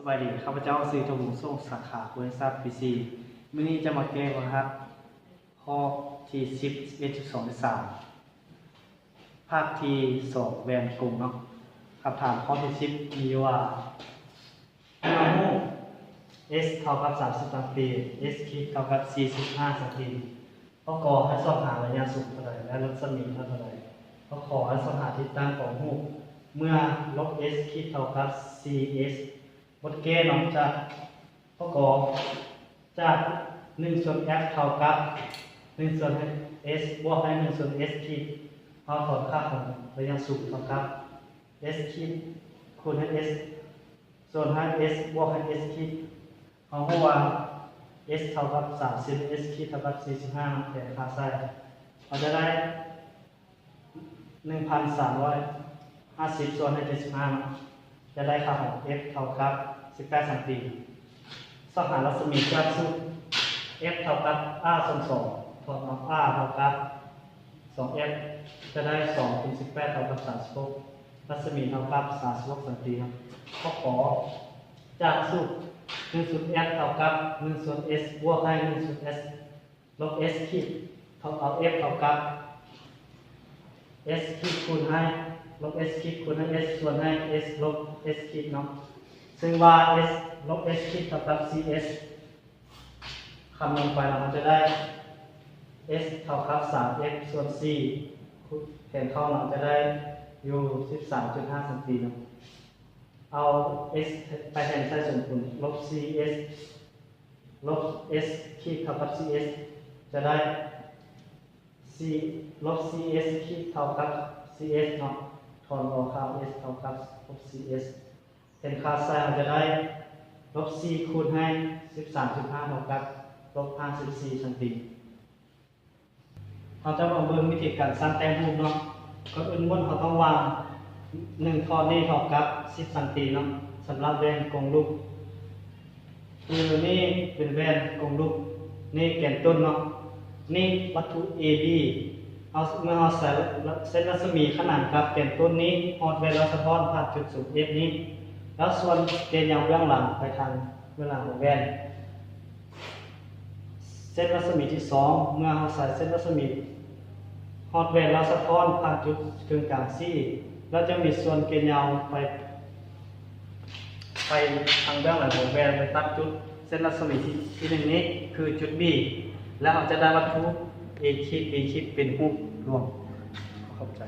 บายดีข้าพเจ้าซื้อทงส่งสาขาบริษัทพีซีมื้อนี้จะมาแก้รหัสข้อที่10.11.2.3ภาคที่2แวนกลุ่มเนาะคำถามข้อที่10มีว่าเมื่อมู s เท่ากับ30สันติ s คิดเท่ากับ45สันติข้อกอให้สอบหาระยะสูงเท่าไหร่และรัศมีเท่าไหร่ข้อขอให้สอบหาทิศทางของรูปเมื่อลบ s คิดเท่ากับ cs บทเกณฑ์นอกจากข้อกอจาก1ส่วน f เท่ากับ1ส่วน s บวกให้1ส่วน s คิดเอาถอดค่าของระยะสูงเท่ากับ s คิดคูณให้ s ส่วนให้ s บวกให้ s คิดเอาหัว s เท่ากับ30 s คิดเท่ากับ45แทนค่าไส้เราจะได้ 1,350 ส่วนให้75จะได้ค่าของ f เท่ากับ18สันติสหรัศมีจากสูตร f เท่ากับ r ส่วน2ถอดออก r เท่ากับ 2f จะได้2คูณ18เท่ากับ36รัศมีเท่ากับ36สันติครับข้อขอจากสูตร1ส่วน f เท่ากับ1ส่วน s บวกให้1ส่วน s ลบ s ขีดเท่าเอา f เท่ากับ s ขีดคูณให้ลบ s ขีดคูณให้ s ส่วนให้ s ลบ s ขีดเนาะซึ่งว่า s ลบ s ขีดเท่ากับ cs คำนวณไปเราจะได้ s เท่ากับ 3f ส่วน c แทนเข้าเราจะได้อยู่ 13.5 สันติเนาะเอา s ไปแทนใส่ส่วนคูณลบ cs ลบ s ขีดเท่ากับ cs จะได้ c ลบ cs ขีดเท่ากับ cs เนาะถอนออกค่า s เท่ากับลบ cs เป็นค่าไซน์เราจะได้ลบ c คูณให้ 13.5 เท่ากับลบ 54 สันติเราจะมาเบิ่งวิธีการสร้างแต้มรูปเนาะก่อนอื่นเขาต้องวาง1ข้อนี้เท่ากับ10สันติเนาะสำหรับแว่นกลมรูปคือนี่เป็นแว่นกลมรูปนี่แกนต้นเนาะนี่วัตถุ AB เอาเมื่อเราใส่เส้นรัศมีขนานกับแกนต้นนี้ฮอดแว่นเราสะท้อนผ่านจุดสูง F นี้แล้วส่วนแกนยาวเบื้องหลังไปทางเบื้องหลังของแว่นเส้นรัศมีที่2เมื่อเราใส่เส้นรัศมีฮอดแว่นเราสะท้อนผ่านจุดกึ่งกลาง C แล้วจะมีส่วนแกนยาวไปทางเบื้องหลังของแว่นไปตัดจุดเส้นรัศมีที่1นี้คือจุด B แล้วเราจะได้วัตถุ A คิด B คิดเป็นรูปรวมเข้าใจ